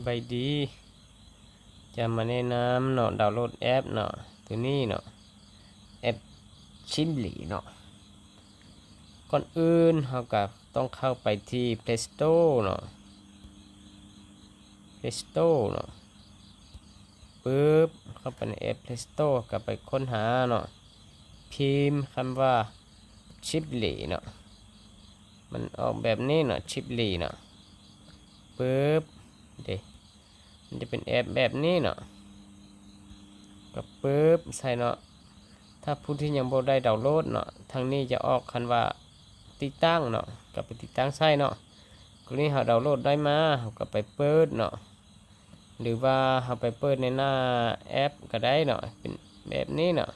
บายดีจะมาแนะนำเนาะดาวน์โหลดแอปเนาะตัวนี้เนาะแอปชิมหลีเนาะก่อนอื่นเราก็ต้องเข้าไปที่ Play Store เนาะ Play Store เนาะปึ๊บเข้าไปในแอป Play Store ก็ไปค้นหาเนาะพิมพ์คำว่าชิปหลีเนาะมันออกแบบนี้เนาะชิปหลีเนาะปึ๊บเดี๋ยวมันจะเป็นแอปแบบนี้เนาะก็ปึ๊บใส่เนาะถ้าผู้ที่ยังบ่ได้ดาวน์โหลดเนาะทางนี้จะออกคันว่าติดตั้งเนาะก็ไปติดตั้งใส่เนาะกรณีเราดาวน์โหลดได้มาเราก็ไปเปิดเนาะหรือว่าเราไปเปิดในหน้าแอปก็ได้เนาะเป็นแบบนี้เนาะ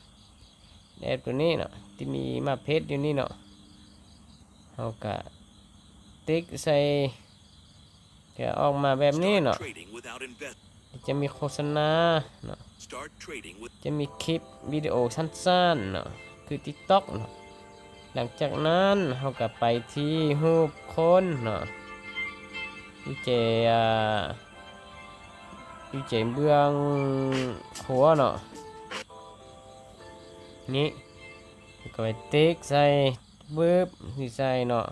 แอปตัวนี้เนาะที่มีมาเพจอยู่นี่เนาะเราก็ติ๊กใส่จะออกมาแบบนี้เนาะจะมีโฆษณาเนาะจะมีคลิปวิดีโอสั้นๆเนาะคือ TikTok เนาะหลังจากนั้นเราก็ไปที่รูปคนเนาะวิจัยเบื้องหัวเนาะนี่ก็ไปติ๊กใส่บึ๊บที่ใส่เนาะ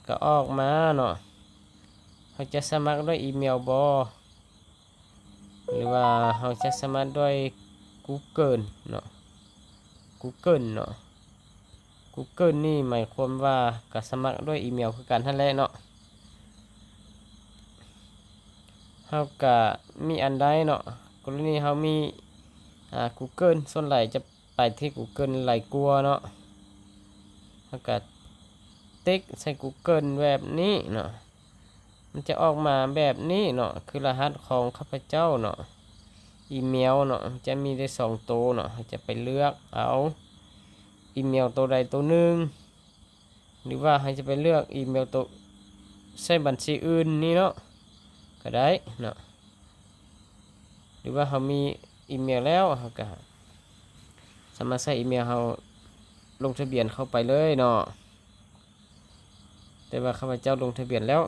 ก็ออกมาเนาะเราจะสมัครด้วยอีเมลบอหรือว่าเราจะสมัครด้วย Google เนาะ Google เนาะ Google นี่หมายความว่าก็สมัครด้วยอีเมลคือกันนั่นแหละเนาะเราก็มีอันใดเนาะกรณีเรามีGoogle ส่วนใหญ่จะไปที่ Google หลายกลัวเนาะเราก็ติ๊กใส่ Google แบบนี้เนาะมันจะออกมาแบบนี้เนาะคือรหัสของข้าพเจ้าเนาะอีเมลเนาะจะมีได้2ตัวเนาะจะไปเลือกเอาอีเมลตัวใดตัวหนึ่งหรือว่าให้จะไปเลือกอีเมลตัวใช้บัญชีอื่นนี่เนาะก็ได้เนาะหรือว่าเขามีอีเมลแล้วเขาก็สามารถใช้อีเมลเขาลงทะเบียนเข้าไปเลยเนาะแต่ว่าข้าพเจ้าลงทะเบียนแล้ว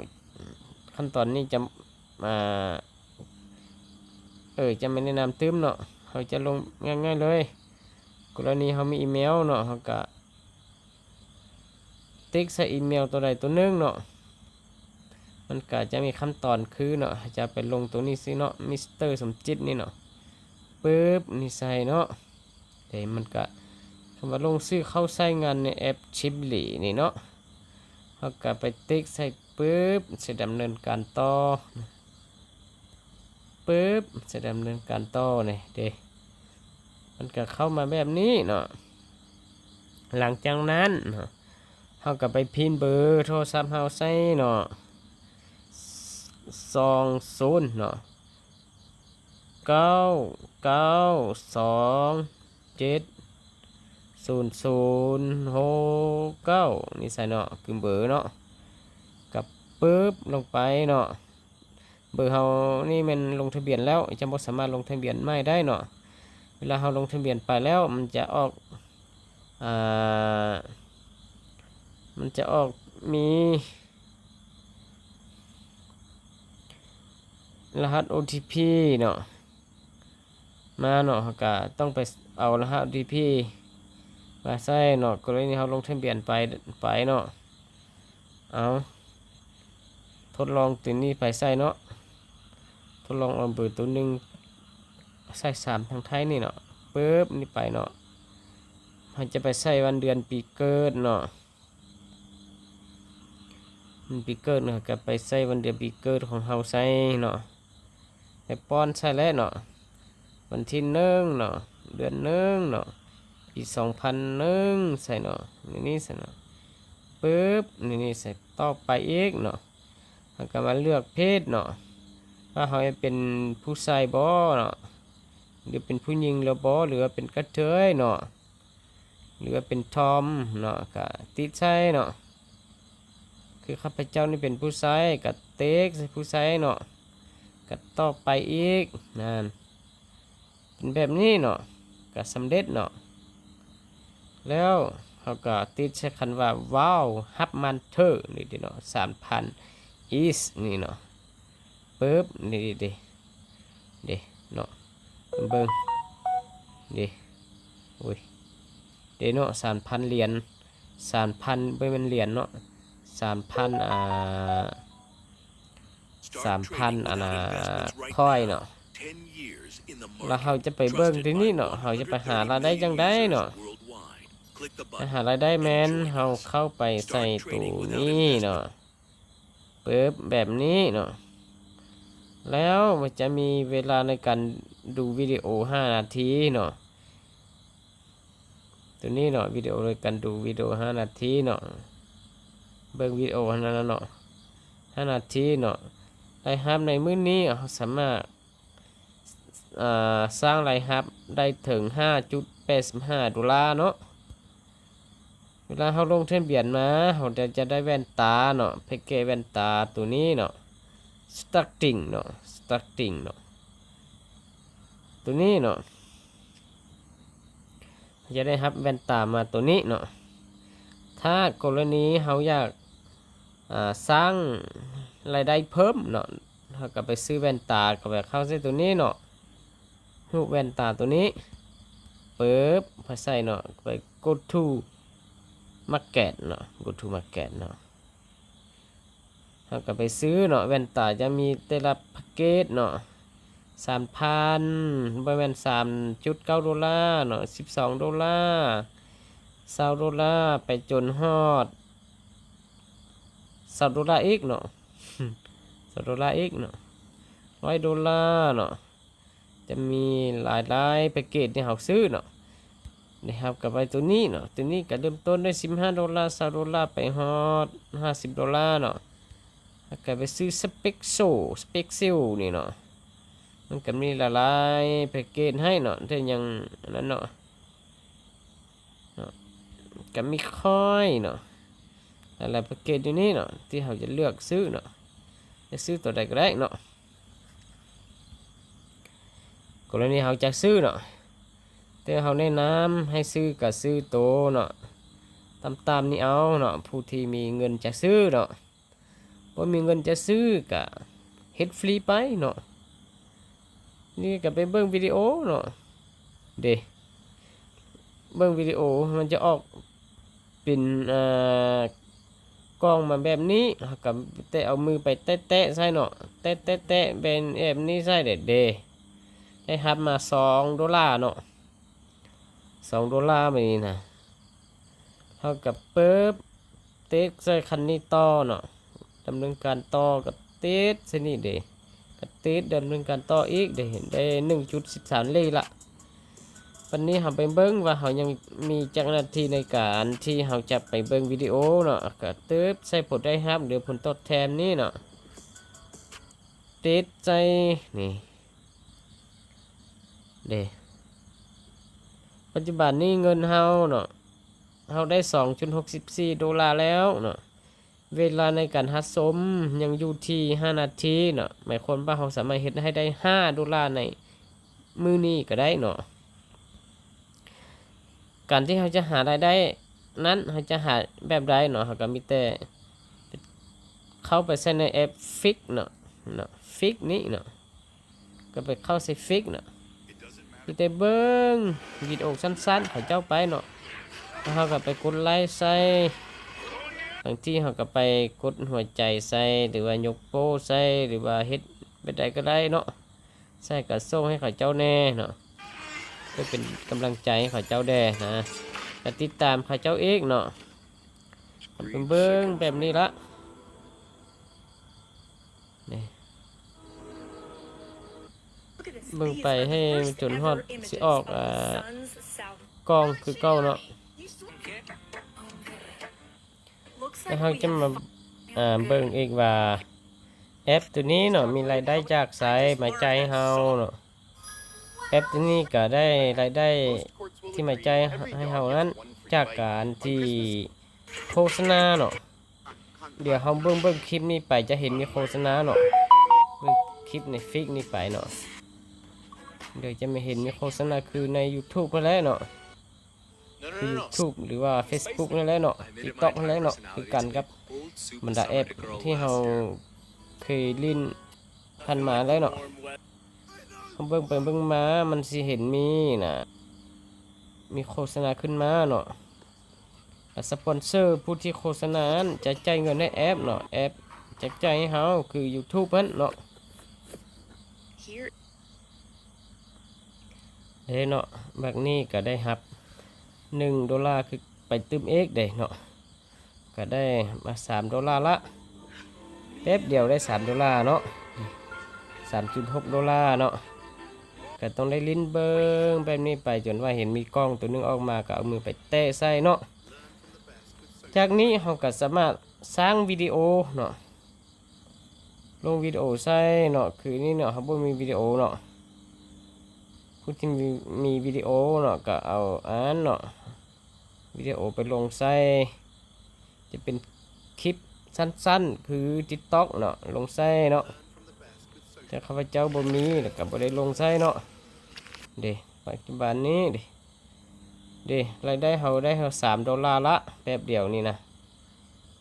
ขั้นตอนนี้จะจะไม่แนะนำตื้มเนาะเขาจะลงง่ายๆเลยกรณีเขามีอีเมลเนาะเขาก็ติ๊กใส่อีเมลตัวใดตัวหนึ่งเนาะมันก็จะมีขั้นตอนคือเนาะจะไปลงตรงนี้สิเนาะมิสเตอร์สมจิตนี่เนาะปึ๊บนี่ใส่เนาะเดี๋ยวมันก็คำว่าลงชื่อเข้าใช้งานในแอปชิปหลีนี่เนาะเขาก็ไปติ๊กใส่ปึ๊บจะดำเนินการต่อปึ๊บจะดำเนินการต่อเนี่ยเดี๋ยวมันก็เข้ามาแบบนี้เนาะหลังจากนั้นเขาก็ไปพิมพ์เบอร์โทรศัพท์เขาใส่เนาะ20เนาะ9927006นี่ใส่เนาะคือเบอร์เนาะกับปึ๊บลงไปเนาะเบอร์เรานี่มันลงทะเบียนแล้วจะบ่สามารถลงทะเบียนไม่ได้เนาะเวลาเราลงทะเบียนไปแล้วมันจะออกมีรหัส OTP เนาะมาเนาะก็ต้องไปเอารหัส OTP มาใส่เนาะกรณีเราลงทะเบียนไปเนาะเอาทดลองตัวนี้ไปใส่เนาะทดลองเอาเบอร์ตัวหนึ่งใส่3ทางไทยนี่เนาะปึ๊บนี่ไปเนาะมันจะไปใส่วันเดือนปีเกิดเนาะปีเกิดเนาะก็ไปใส่วันเดือนปีเกิดของเฮาใส่เนาะไปป้อนใส่แล้วเนาะวันที่1เนาะเดือน1เนาะปี2001ใส่เนาะนี่ใส่เนาะปึ๊บนี่ใส่ต่อไปอีกเนาะแล้วก็มาเลือกเพศเนาะว่าเขาจะเป็นผู้ชายบ่เนาะหรือเป็นผู้หญิงหรือบ่หรือว่าเป็นกระเทยเนาะหรือว่าเป็นทอมเนาะก็ติดใส่เนาะคือข้าพเจ้านี่เป็นผู้ชายก็เต็กใส่ผู้ชายเนาะก็ต่อไปอีกนั่นเป็นแบบนี้เนาะก็สำเร็จเนาะแล้วเขาก็ติดใช้คำว่าว้าวฮับมันเธอนี่เนาะ3,000 is นี่เนาะป ปึ๊บนี่ดิเนาะเบิ่งดิอุ้ยเนาะ3,000 เหรียญ3,000บ่แม่นเหรียญเนาะ3,0003,000คอยเนาะแล้วเราจะไปเบิ่งที่นี่เนาะเราจะไปหารายได้จังได๋เนาะหารายได้แม่นเราเข้าไปใส่ตู้นี้เนาะปึ๊บแบบนี้เนาะแล้วมันจะมีเวลาในการดูวิดีโอ5 นาทีเนาะตัวนี้เนาะวิดีโอในการดูวิดีโอ5 นาทีเนาะเบิ่งวิดีโอนั้นเนาะ5 นาทีเนาะรายรับในมื้อนี้เราสามารถสร้างรายรับได้ถึง $5.85 เนาะเวลาเราลงทะเบียนมาเราจะได้แว่นตาเนาะแพ็กเกจแว่นตาตัวนี้เนาะstarting เนาะตัวนี้เนาะจะได้รับแว่นตามาตัวนี้เนาะถ้ากรณีเราอยากสร้างรายได้เพิ่มเนาะเราก็ไปซื้อแว่นตาก็แบบเข้าใส่ตัวนี้เนาะรูปแว่นตาตัวนี้ปึ๊บพอใส่เนาะไป go to market เนาะ go to market เนาะเราก็ไปซื้อเนาะแว่นตาจะมีแต่ละแพ็กเกจเนาะ3,000ประมาณ$3.9เนาะ$12$20ไปจนฮอด$20อีกเนาะ$20อีกเนาะ$100เนาะจะมีหลายแพ็กเกจที่เราซื้อเนาะนะครับกับไปตัวนี้เนาะตัวนี้ก็เริ่มต้นด้วย$15 $20ไปฮอด$50เนาะก็ไปซื้อสเปกเซลนี่เนาะมันก็มีหลายแพ็กเกจให้เนาะแต่ยังนั้นเนาะก็มีคอยเนาะหลายแพ็กเกจอยู่นี่เนาะที่เราจะเลือกซื้อเนาะจะซื้อตัวใดก็ได้เนาะกรณีเราจะซื้อเนาะแต่เราแนะนำให้ซื้อก็ซื้อโตเนาะตามนี้เอาเนาะผู้ที่มีเงินจะซื้อเนาะบ่มีเงินจะซื้อก็เฮ็ดฟรีไปเนาะนี่ก็ไปเบิ่งวิดีโอเนาะเบิ่งวิดีโอมันจะออกเป็นกล้องมาแบบนี้กับแต่เอามือไปแตะๆใส่เนาะแตะเป็นแบบนี้ใส่ได้รับมา$2เนาะ$2แบบนี้นะเท่ากับปึ๊บเต็กใส่คันนี้ต่อเนาะดำเนินการต่อกับเต็ดใส่นี่กับเต็ดดำเนินการต่ออีกเห็นได้ 1.13 เลยละวันนี้เราไปเบิ่งว่าเรายังมีจักนาทีในการที่เราจะไปเบิ่งวิดีโอเนาะก็ตึ๊บใส่ผลได้รับหรือผลตอบแทนนี่เนาะติดใจนี่ปัจจุบันนี้เงินเราเนาะเราได้$2.64แล้วเนาะเวลาในการหัดสมยังอยู่ที่5 นาทีเนาะหมายความว่าเราสามารถเฮ็ดให้ได้$5ในมื้อนี้ก็ได้เนาะการที่เราจะหารายได้นั้นเราจะหาแบบใดเนาะเราก็มีแต่เข้าไปใส่ในแอปฟิกเนาะฟิกนี้เนาะก็ไปเข้าใส่ฟิกเนาะมีแต่เบิ่งวิดีโอสั้นๆเขาเจ้าไปเนาะแล้วเราก็ไปกดไลค์ใส่บางทีเราก็ไปกดหัวใจใส่หรือว่ายกโป้ใส่หรือว่าเฮ็ดแบบใดก็ได้เนาะใส่ก็ส่งให้เขาเจ้าแน่เนาะเพื่อเป็นกำลังใจให้เขาเจ้าแด่นะก็ติดตามเขาเจ้าเอกเนาะเป็นเบิ้งแบบนี้ละนี่เบิ้งไปให้จนฮอดสิออกกล้องคือเก้าเนาะแล้วเราจะมาเบิ้งอีกว่าแอปตัวนี้เนาะมีรายได้จากสายหมายใจเฮาเนาะแอปตัวนี้ก็ได้รายได้ที่หมายใจให้เฮานั้นจากการที่โฆษณาเนาะเดี๋ยวเฮาเบิ่งคลิปนี้ไปจะเห็นมีโฆษณาเนาะเบิ่งคลิปในฟิกนี้ไปเนาะเดี๋ยวจะไม่เห็นมีโฆษณาคือใน YouTube นั่นแหละเนาะคือ YouTube หรือว่า Facebook นั่นแหละเนาะ TikTok นั่นแหละเนาะคือกันกับบรรดาแอปที่เฮาเคยเล่น พันมาได้เนาะเขาเบิ่งไปเบิ่งมามันสิเห็นมีน่ะมีโฆษณาขึ้นมาเนาะแล้วสปอนเซอร์ผู้ที่โฆษณานั้นจะจ่ายเงินในแอปเนาะแอปจะจ่ายให้เฮาคือ YouTube นั้นเนาะเนาะแบบนี้ก็ได้รับ$1คือไปตึมเอกได้เนาะก็ได้มา$3ละแป๊บเดียวได้$3เนาะ$3.6เนาะก็ต้องได้ลิ้นเบิ้งแบบนี้ไปจนว่าเห็นมีกล้องตัวนึงออกมาก็เอามือไปแตะใส่เนาะจากนี้เราก็สามารถสร้างวิดีโอเนาะลงวิดีโอใส่เนาะคือนี่เนาะเขาบ่มีวิดีโอเนาะผู้ที่มีวิดีโอเนาะก็เอาอันเนาะวิดีโอไปลงใส่จะเป็นคลิปสั้นๆคือ TikTok เนาะลงใส่เนาะแต่ข้าพเจ้าบ่มีแล้วก็บ่ได้ลงใส่เนาะเด้ปัจจุบันนี้เด้รายได้เฮา$3ละแป๊บเดียวนี่นะ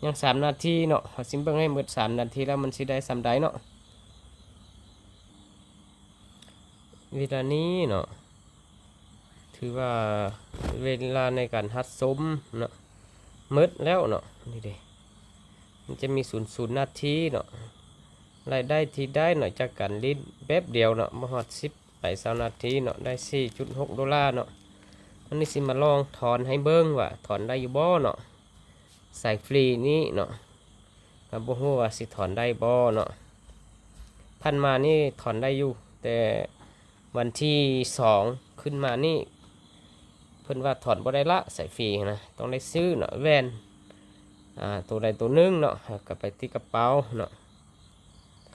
ยัง3นาทีเนาะเฮาสิเบิ่งให้หมด3นาทีแล้วมันสิได้ส่ำใดเนาะเวลานี้เนาะถือว่าเวลาในการหัดสมเนาะหมดแล้วเนาะนี่เด้มันจะมี00นาทีเนาะรายได้ที่ได้เนาะจากการลิ้นแป๊บเดียวเนาะบ่ฮอด10ไป20นาทีเนาะได้$4.6เนาะอันนี้สิมาลองถอนให้เบิ่งว่าถอนได้อยู่บ่เนาะใส่ฟรีนี้เนาะก็บ่ฮู้ว่าสิถอนได้บ่เนาะพันมานี่ถอนได้อยู่แต่วันที่2ขึ้นมานี่เพิ่นว่าถอนบ่ได้ละใส่ฟรีนะต้องได้ซื้อเนาะแว่นตัวใดตัวหนึงเนาะก็ไปที่กระเป๋าเนาะ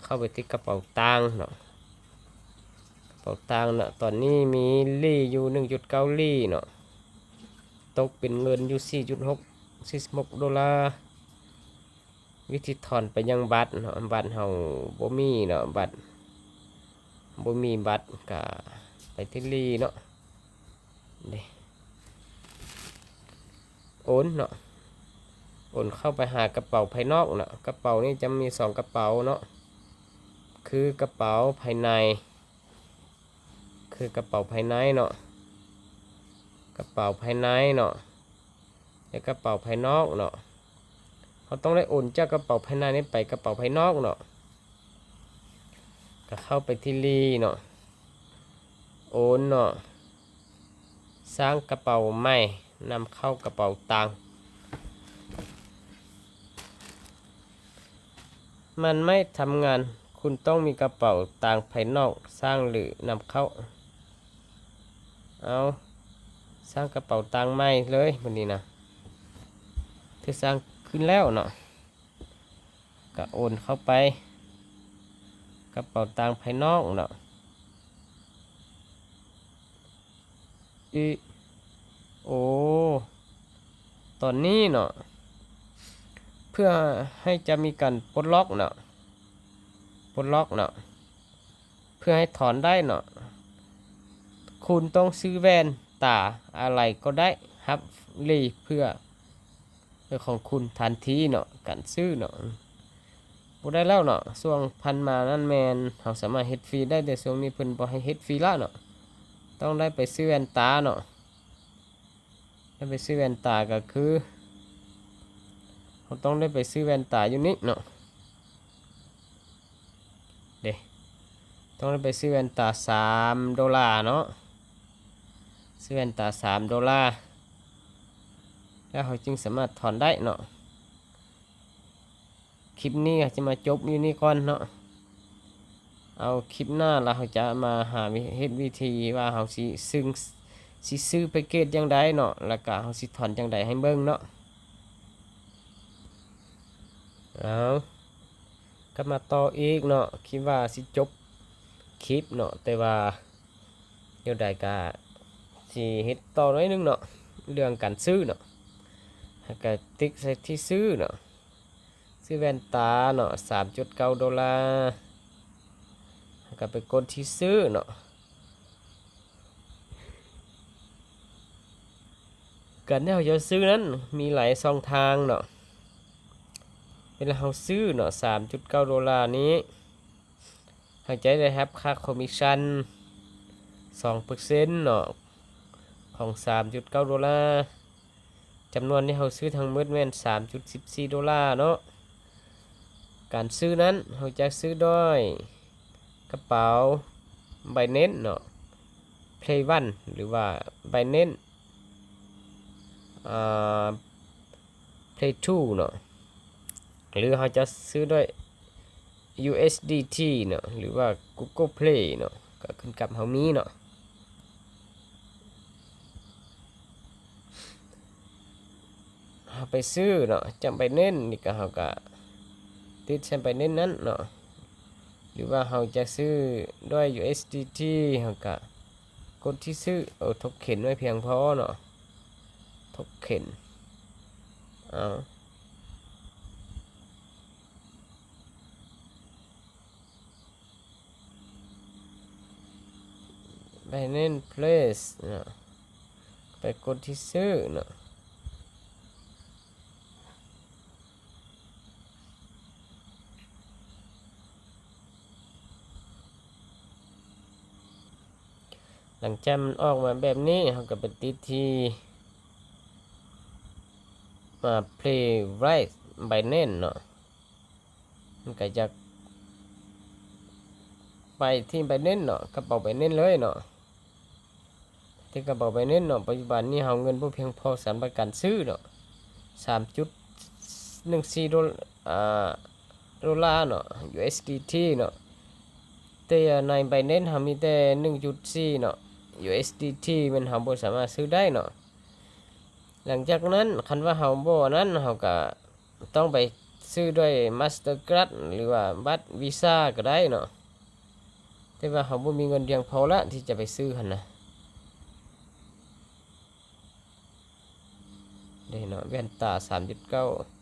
เข้าไปที่กระเป๋าตังค์เนาะกระเป๋าตังค์เนาะตอนนี้มีลี่อยู่1.9ลี่เนาะตกเป็นเงินอยู่$46 วิธีถอนไปยังบัตรเนาะบัตรเฮาบ่มีเนาะบัตรบ่มีบัตรก็ไปที่ลี่เนาะนี่โอนเนาะโอนเข้าไปหากระเป๋าภายนอกเนาะกระเป๋านี้จะมี2กระเป๋าเนาะคือกระเป๋าภายในคือกระเป๋าภายในเนาะกระเป๋าภายในเนาะและกระเป๋าภายนอกเนาะเขาต้องได้โอนจากกระเป๋าภายในนี้ไปกระเป๋าภายนอกเนาะก็เข้าไปที่ลีเนาะโอนเนาะสร้างกระเป๋าใหม่นำเข้ากระเป๋าตังค์มันไม่ทำงานคุณต้องมีกระเป๋าตังค์ภายนอกสร้างหรือนำเข้าเอาสร้างกระเป๋าตังค์ใหม่เลยวันนี้นะที่สร้างขึ้นแล้วเนาะก็โอนเข้าไปกระเป๋าตังค์ภายนอกเนาะโอ้ตอนนี้เนาะเพื่อให้จะมีการปลดล็อกเนาะปลดล็อกเนาะเพื่อให้ถอนได้เนาะคุณต้องซื้อแว่นตาอะไรก็ได้ครับรีเพื่อของคุณทันทีเนาะการซื้อเนาะบ่ได้แล้วเนาะช่วงพันมานั่นแมนเราสามารถเฮ็ดฟรีได้แต่ช่วงนี้เพิ่นบ่ให้เฮ็ดฟรีละเนาะต้องได้ไปซื้อแว่นตาเนาะได้ไปซื้อแว่นตาก็คือเราต้องได้ไปซื้อแว่นตาอยู่นี่เนาะเด้ต้องได้ไปซื้อแว่นตา$3เนาะซื้อแว่นตา$3แล้วเขาจึงสามารถถอนได้เนาะคลิปนี้จะมาจบอยู่นี่ก่อนเนาะเอาคลิปหน้าเราจะมาหาเฮ็ดวิธีว่าเขาสิซื้อแพ็กเกจจังไดเนาะแล้วก็เขาสิถอนจังไดให้เบิ่งเนาะเอาก็มาต่ออีกเนาะคิดว่าสิจบคลิปเนาะแต่ว่าเดี๋ยวใดก็สิเฮ็ดต่อหน่อยนึงเนาะเรื่องการซื้อเนาะแล้วก็ติ๊กใส่ที่ซื้อเนาะซื้อแว่นตาเนาะ$3.9แล้วก็ไปกดที่ซื้อเนาะการที่เราจะซื้อนั้นมีหลายช่องทางเนาะเวลาเราซื้อเนาะ$3.9นี้ เฮาจะได้รับค่าคอมมิชชั่น 2% เนาะของ $3.9 จำนวนที่เราซื้อทั้งหมดแม่น $3.14 เนาะการซื้อนั้นเราจะซื้อด้วยกระเป๋า Binance เนาะ Play One หรือว่า Binance Play Two เนาะหรือเราจะซื้อด้วย USDT เนาะหรือว่า Google Play เนาะก็ขึ้นกับเฮามีเนาะเฮาไปซื้อเนาะจำไปเน้นนี่ก็เฮาก็ติดใช้ไปเน้นนั้นเนาะหรือว่าเฮาจะซื้อด้วย USDT เฮาก็กดที่ซื้อเอาทกเข็นไว้เพียงพอเนาะทกเข็นเอาBinance Place เนาะไปกดที่ซื้อเนาะหลังจากมันออกมาแบบนี้เราก็ไปติดที่Play Right Binance เนาะมันก็จะไปที่ Binance เนาะกระเป๋า Binance เลยเนาะที่กระเป๋า Binance เนาะปัจจุบันนี้เฮาเงินบ่เพียงพอสำหรับการซื้อเนาะ 3.14 ดอลลาร์เนาะ USDT เนาะแต่ใน Binance เฮามีแต่ 1.4 เนาะ USDT มันเฮาบ่สามารถซื้อได้เนาะหลังจากนั้นคันว่าเฮาบ่นั้นเฮาก็ต้องไปซื้อด้วย Mastercard หรือว่าบัตร Visa ก็ได้เนาะแต่ว่าเฮาบ่มีเงินเพียงพอละที่จะไปซื้อหั่นนะได้เนาะแว่นตา 3.9